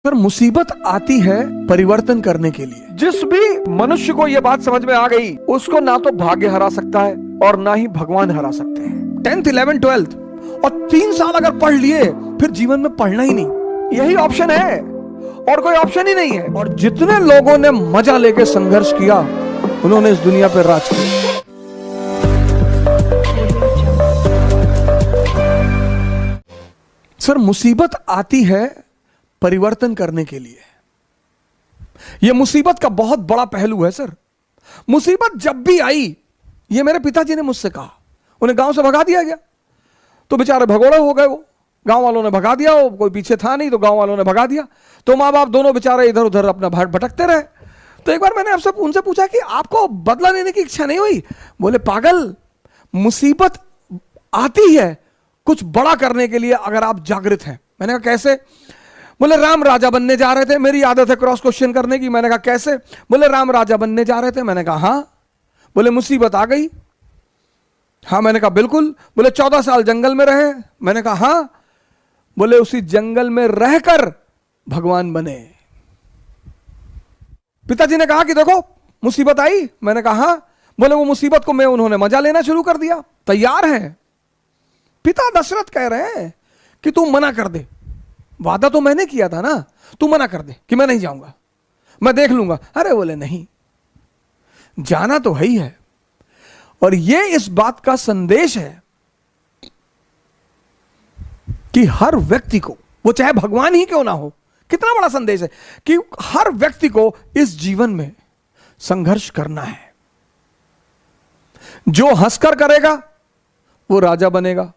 पर मुसीबत आती है परिवर्तन करने के लिए। जिस भी मनुष्य को यह बात समझ में आ गई, उसको ना तो भाग्य हरा सकता है और ना ही भगवान हरा सकते हैं। 10th 11th 12th और 3 साल अगर पढ़ लिए फिर जीवन में पढ़ना ही नहीं, यही ऑप्शन है और कोई ऑप्शन ही नहीं है। और जितने लोगों ने मजा लेके संघर्ष किया, उन्होंने इस दुनिया पर राज किया। सर, मुसीबत आती है परिवर्तन करने के लिए। यह मुसीबत का बहुत बड़ा पहलू है सर। मुसीबत जब भी आई, यह मेरे पिताजी ने मुझसे कहा, उन्हें गांव से भगा दिया गया तो बेचारे भगोड़े हो गए। वो गांव वालों ने भगा दिया, वो कोई पीछे था नहीं तो गांव वालों ने भगा दिया, तो माँ बाप दोनों बेचारे इधर उधर अपना भटकते रहे। तो एक बार मैंने आपसे उनसे पूछा कि आपको बदला लेने की इच्छा नहीं हुई? बोले पागल, मुसीबत आती है कुछ बड़ा करने के लिए अगर आप जागृत हैं। मैंने कहा कैसे? बोले राम राजा बनने जा रहे थे। मेरी आदत है क्रॉस क्वेश्चन करने की। मैंने कहा कैसे? बोले राम राजा बनने जा रहे थे। मैंने कहा हाँ। बोले मुसीबत आ गई। हाँ। मैंने कहा बिल्कुल। बोले 14 साल जंगल में रहे। मैंने कहा हाँ। बोले उसी जंगल में रहकर भगवान बने। पिताजी ने कहा कि देखो मुसीबत आई। मैंने कहा हाँ। बोले वो मुसीबत को उन्होंने मजा लेना शुरू कर दिया। तैयार है। पिता दशरथ कह रहे हैं कि तू मना कर दे, वादा तो मैंने किया था ना, तू मना कर दे कि मैं नहीं जाऊंगा, मैं देख लूंगा। अरे बोले नहीं, जाना तो है ही है। और ये इस बात का संदेश है कि हर व्यक्ति को, वो चाहे भगवान ही क्यों ना हो, कितना बड़ा संदेश है कि हर व्यक्ति को इस जीवन में संघर्ष करना है। जो हंसकर करेगा वो राजा बनेगा।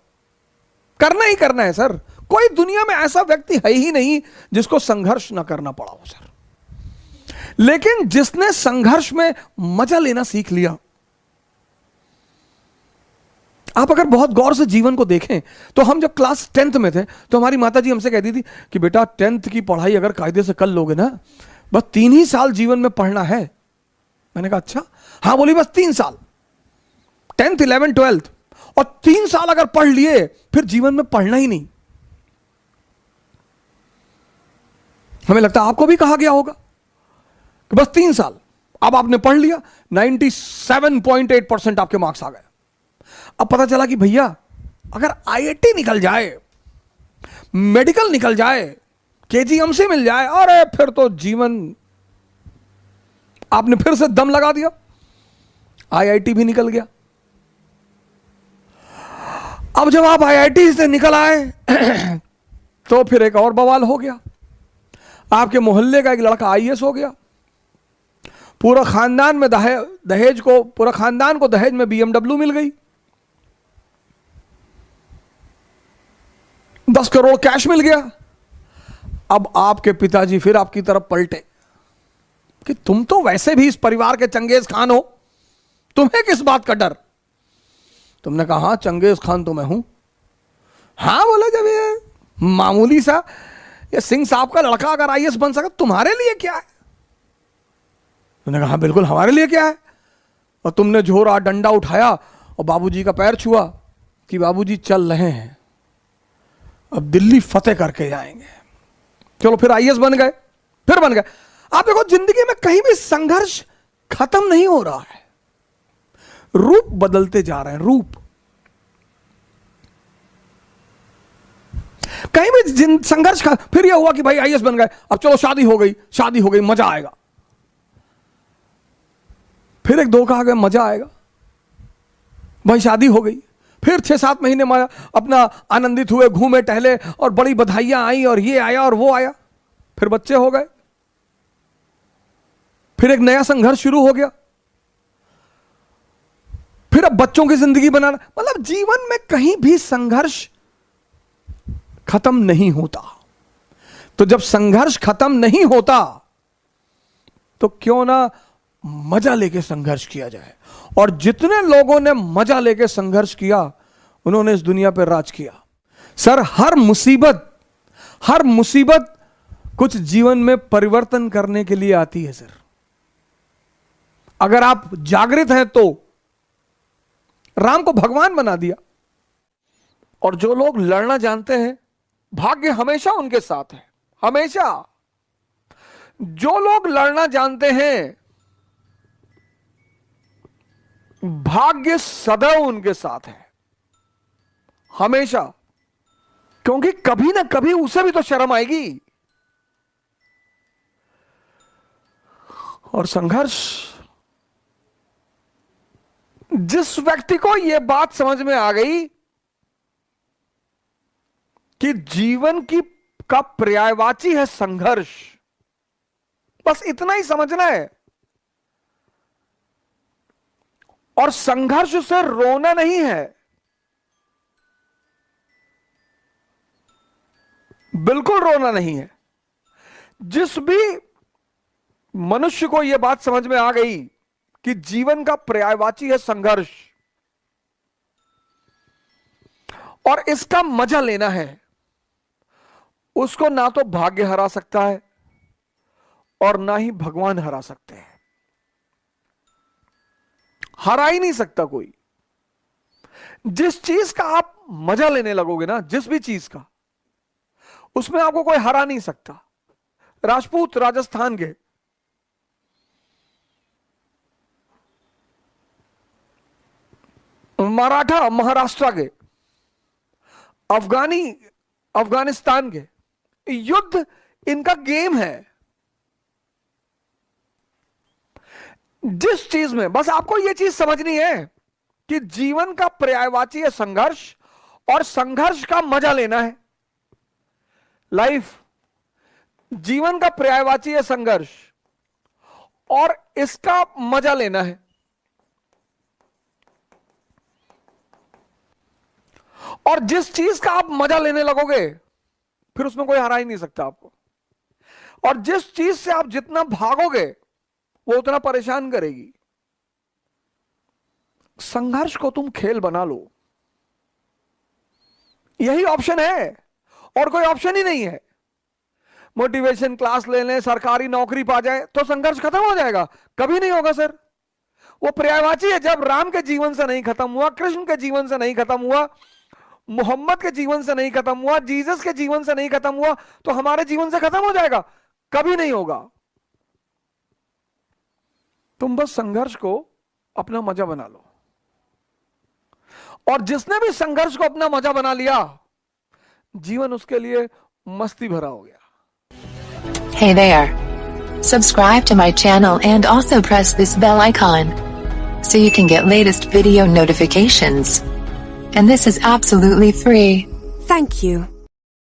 करना ही करना है सर। कोई दुनिया में ऐसा व्यक्ति है ही नहीं जिसको संघर्ष ना करना पड़ा हो सर। लेकिन जिसने संघर्ष में मजा लेना सीख लिया, आप अगर बहुत गौर से जीवन को देखें तो हम जब क्लास 10th में थे तो हमारी माताजी हमसे कहती थी कि बेटा 10th की पढ़ाई अगर कायदे से कर लोगे ना, बस 3 ही साल जीवन में पढ़ना है। मैंने कहा अच्छा? हाँ। बोली बस 3 साल, 10th 11th 12th और 3 साल अगर पढ़ लिए फिर जीवन में पढ़ना ही नहीं। हमें लगता है आपको भी कहा गया होगा कि बस 3 साल। अब आपने पढ़ लिया, 97.8% आपके मार्क्स आ गए। अब पता चला कि भैया अगर आईआईटी निकल जाए, मेडिकल निकल जाए, केजीएमसी मिल जाए, अरे फिर तो जीवन, आपने फिर से दम लगा दिया। आईआईटी भी निकल गया। अब जब आप आईआईटी से निकल आए तो फिर एक और बवाल हो गया। आपके मोहल्ले का एक लड़का आईएएस हो गया। पूरा खानदान में दहेज को, पूरा खानदान को दहेज में बीएमडब्ल्यू मिल गई। 10 करोड़ कैश मिल गया। अब आपके पिताजी फिर आपकी तरफ पलटे कि तुम तो वैसे भी इस परिवार के चंगेज खान हो, तुम्हें किस बात का डर? तुमने कहा हाँ चंगेज खान तो मैं हूं। हाँ। बोले जब ये मामूली सा ये सिंह साहब का लड़का अगर आईएएस बन सका, तुम्हारे लिए क्या है? तुमने कहा बिल्कुल हमारे लिए क्या है। और तुमने झोरा डंडा उठाया और बाबूजी का पैर छुआ कि बाबूजी चल रहे हैं, अब दिल्ली फतेह करके जाएंगे। चलो फिर आईएएस बन गए, फिर बन गए। आप देखो जिंदगी में कहीं भी संघर्ष खत्म नहीं हो रहा है, रूप बदलते जा रहे हैं। रूप कहीं भी संघर्ष का। फिर यह हुआ कि भाई आईएएस बन गए, अब चलो शादी हो गई, शादी हो गई, मजा आएगा। फिर एक धोखा आ गया, मजा आएगा भाई, शादी हो गई। फिर 6-7 महीने अपना आनंदित हुए, घूमे टहले और बड़ी बधाइयां आई और ये आया और वो आया। फिर बच्चे हो गए, फिर एक नया संघर्ष शुरू हो गया। फिर अब बच्चों की जिंदगी बनाना। मतलब जीवन में कहीं भी संघर्ष खत्म नहीं होता। तो जब संघर्ष खत्म नहीं होता तो क्यों ना मजा लेके संघर्ष किया जाए। और जितने लोगों ने मजा लेके संघर्ष किया, उन्होंने इस दुनिया पर राज किया। सर, हर मुसीबत कुछ जीवन में परिवर्तन करने के लिए आती है सर। अगर आप जागृत हैं तो राम को भगवान बना दिया। और जो लोग लड़ना जानते हैं, भाग्य हमेशा उनके साथ है, हमेशा। जो लोग लड़ना जानते हैं, भाग्य सदैव उनके साथ है, हमेशा। क्योंकि कभी ना कभी उसे भी तो शर्म आएगी। और संघर्ष, जिस व्यक्ति को यह बात समझ में आ गई कि जीवन का पर्यायवाची है संघर्ष, बस इतना ही समझना है। और संघर्ष से रोना नहीं है, बिल्कुल रोना नहीं है। जिस भी मनुष्य को यह बात समझ में आ गई कि जीवन का पर्यायवाची है संघर्ष और इसका मजा लेना है, उसको ना तो भाग्य हरा सकता है और ना ही भगवान हरा सकते हैं। हरा ही नहीं सकता कोई। जिस चीज का आप मजा लेने लगोगे ना, जिस भी चीज का, उसमें आपको कोई हरा नहीं सकता। राजपूत राजस्थान के, मराठा महाराष्ट्र के, अफगानिस्तान के, युद्ध इनका गेम है। जिस चीज में बस आपको यह चीज समझनी है कि जीवन का पर्यायवाची है संघर्ष और संघर्ष का मजा लेना है। लाइफ, जीवन का पर्यायवाची है संघर्ष और इसका मजा लेना है। और जिस चीज का आप मजा लेने लगोगे, फिर उसमें कोई हरा ही नहीं सकता आपको। और जिस चीज से आप जितना भागोगे, वो उतना परेशान करेगी। संघर्ष को तुम खेल बना लो, यही ऑप्शन है और कोई ऑप्शन ही नहीं है। मोटिवेशन क्लास ले लें, सरकारी नौकरी पा जाए तो संघर्ष खत्म हो जाएगा? कभी नहीं होगा सर। वो पर्यायवाची है। जब राम के जीवन से नहीं खत्म हुआ, कृष्ण के जीवन से नहीं खत्म हुआ, मोहम्मद के जीवन से नहीं खत्म हुआ, जीसस के जीवन से नहीं खत्म हुआ, तो हमारे जीवन से खत्म हो जाएगा? कभी नहीं होगा। तुम बस संघर्ष को अपना मजा बना लो। और जिसने भी संघर्ष को अपना मजा बना लिया, जीवन उसके लिए मस्ती भरा हो गया। Hey there. Subscribe to my channel and also press this bell icon so you can get latest video notifications. And this is absolutely free. Thank you.